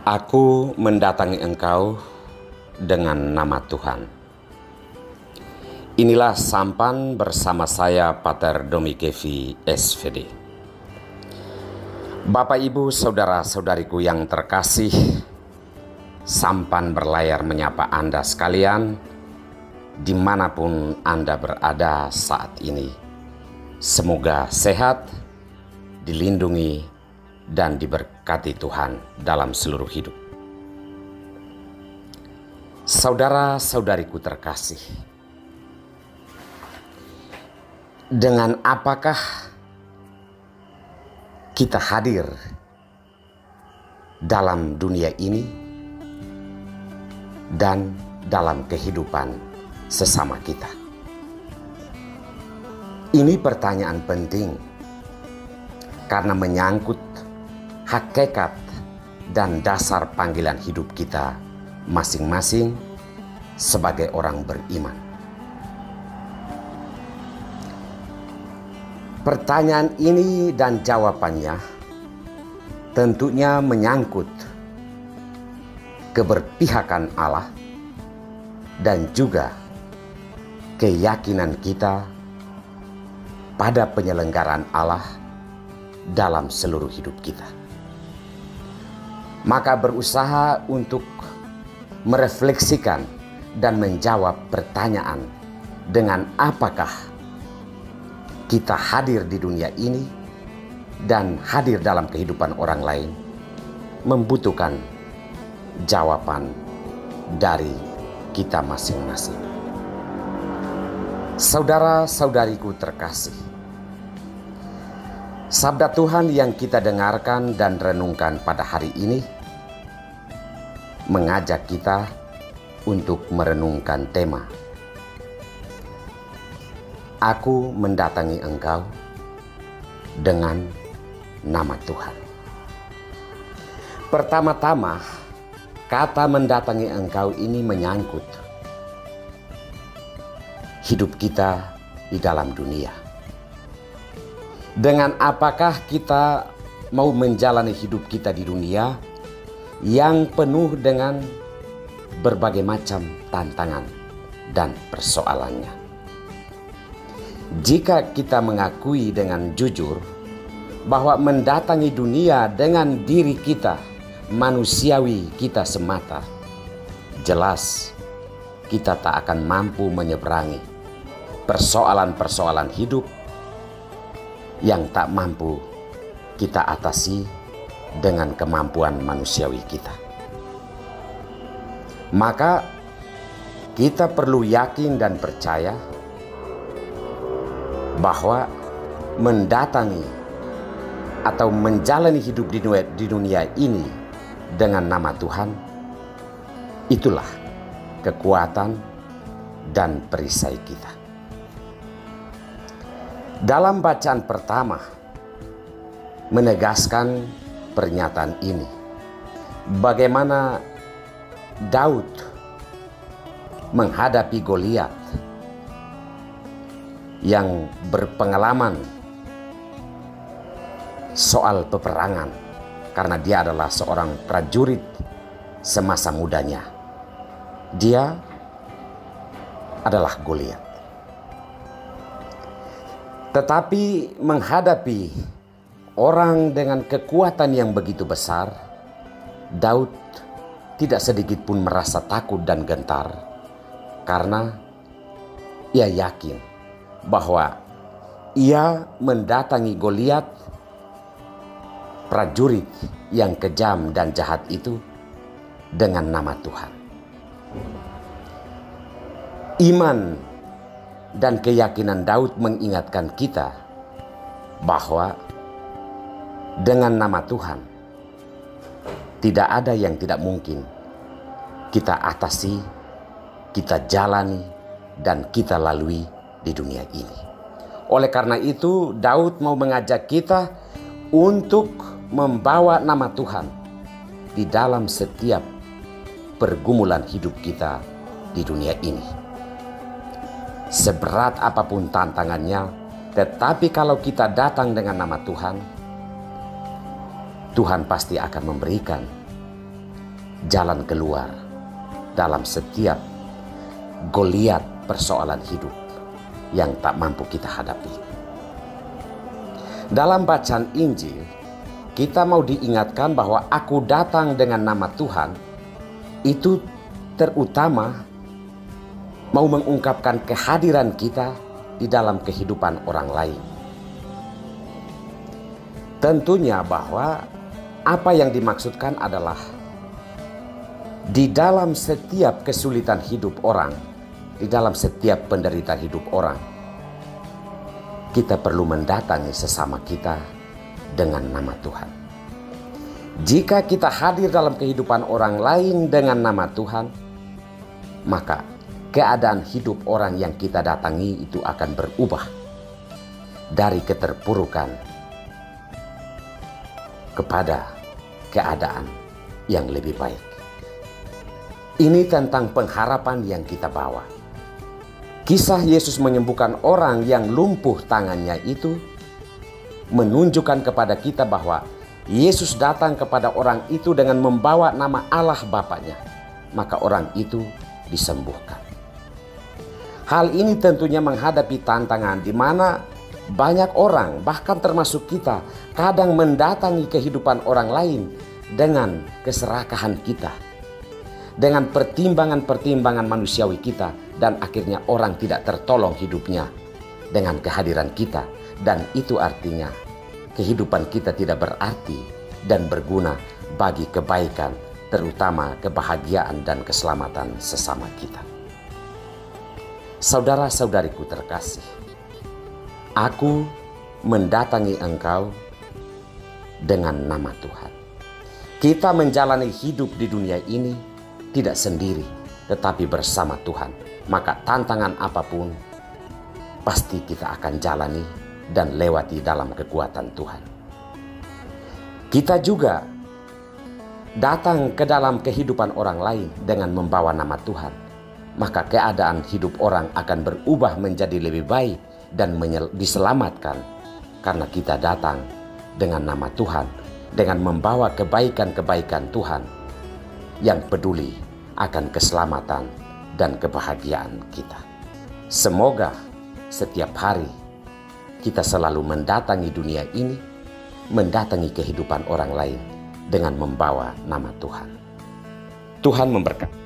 Aku mendatangi engkau dengan nama Tuhan. Inilah sampan bersama saya Pater Domikevi SVD. Bapak Ibu saudara-saudariku yang terkasih, sampan berlayar menyapa Anda sekalian dimanapun Anda berada saat ini. Semoga sehat, dilindungi, dan diberkati Tuhan dalam seluruh hidup. Saudara-saudariku terkasih, dengan apakah kita hadir dalam dunia ini dan dalam kehidupan sesama kita? Ini pertanyaan penting karena menyangkut hakikat dan dasar panggilan hidup kita masing-masing sebagai orang beriman. Pertanyaan ini dan jawabannya tentunya menyangkut keberpihakan Allah dan juga keyakinan kita pada penyelenggaraan Allah dalam seluruh hidup kita. Maka berusaha untuk merefleksikan dan menjawab pertanyaan dengan apakah kita hadir di dunia ini dan hadir dalam kehidupan orang lain membutuhkan jawaban dari kita masing-masing. Saudara-saudariku terkasih, sabda Tuhan yang kita dengarkan dan renungkan pada hari ini mengajak kita untuk merenungkan tema Aku mendatangi engkau dengan nama Tuhan. Pertama-tama, kata mendatangi engkau ini menyangkut hidup kita di dalam dunia. Dengan apakah kita mau menjalani hidup kita di dunia yang penuh dengan berbagai macam tantangan dan persoalannya. Jika kita mengakui dengan jujur bahwa mendatangi dunia dengan diri kita, manusiawi kita semata, jelas kita tak akan mampu menyeberangi persoalan-persoalan hidup yang tak mampu kita atasi dengan kemampuan manusiawi kita. Maka kita perlu yakin dan percaya bahwa mendatangi atau menjalani hidup di dunia ini dengan nama Tuhan, itulah kekuatan dan perisai kita. Dalam bacaan pertama menegaskan pernyataan ini, bagaimana Daud menghadapi Goliat yang berpengalaman soal peperangan karena dia adalah seorang prajurit semasa mudanya. Dia adalah Goliat. Tetapi menghadapi orang dengan kekuatan yang begitu besar, Daud tidak sedikit pun merasa takut dan gentar karena ia yakin bahwa ia mendatangi Goliat, prajurit yang kejam dan jahat itu, dengan nama Tuhan. Iman dan keyakinan Daud mengingatkan kita bahwa dengan nama Tuhan tidak ada yang tidak mungkin kita atasi, kita jalani, dan kita lalui di dunia ini. Oleh karena itu, Daud mau mengajak kita untuk membawa nama Tuhan di dalam setiap pergumulan hidup kita di dunia ini. Seberat apapun tantangannya, tetapi kalau kita datang dengan nama Tuhan, Tuhan pasti akan memberikan jalan keluar dalam setiap goliat persoalan hidup yang tak mampu kita hadapi. Dalam bacaan Injil, kita mau diingatkan bahwa aku datang dengan nama Tuhan itu terutama mau mengungkapkan kehadiran kita di dalam kehidupan orang lain. Tentunya bahwa apa yang dimaksudkan adalah di dalam setiap kesulitan hidup orang, di dalam setiap penderitaan hidup orang, kita perlu mendatangi sesama kita dengan nama Tuhan. Jika kita hadir dalam kehidupan orang lain dengan nama Tuhan, maka keadaan hidup orang yang kita datangi itu akan berubah dari keterpurukan kepada keadaan yang lebih baik. Ini tentang pengharapan yang kita bawa. Kisah Yesus menyembuhkan orang yang lumpuh tangannya itu menunjukkan kepada kita bahwa Yesus datang kepada orang itu dengan membawa nama Allah Bapaknya, maka orang itu disembuhkan. Hal ini tentunya menghadapi tantangan di mana banyak orang, bahkan termasuk kita, kadang mendatangi kehidupan orang lain dengan keserakahan kita, dengan pertimbangan-pertimbangan manusiawi kita, dan akhirnya orang tidak tertolong hidupnya dengan kehadiran kita. Dan itu artinya kehidupan kita tidak berarti dan berguna bagi kebaikan, terutama kebahagiaan dan keselamatan sesama kita. Saudara-saudariku terkasih, aku mendatangi engkau dengan nama Tuhan. Kita menjalani hidup di dunia ini tidak sendiri, tetapi bersama Tuhan. Maka tantangan apapun pasti kita akan jalani dan lewati dalam kekuatan Tuhan. Kita juga datang ke dalam kehidupan orang lain dengan membawa nama Tuhan. Maka keadaan hidup orang akan berubah menjadi lebih baik dan diselamatkan karena kita datang dengan nama Tuhan, dengan membawa kebaikan-kebaikan Tuhan yang peduli akan keselamatan dan kebahagiaan kita. Semoga setiap hari kita selalu mendatangi dunia ini, mendatangi kehidupan orang lain dengan membawa nama Tuhan. Tuhan memberkati.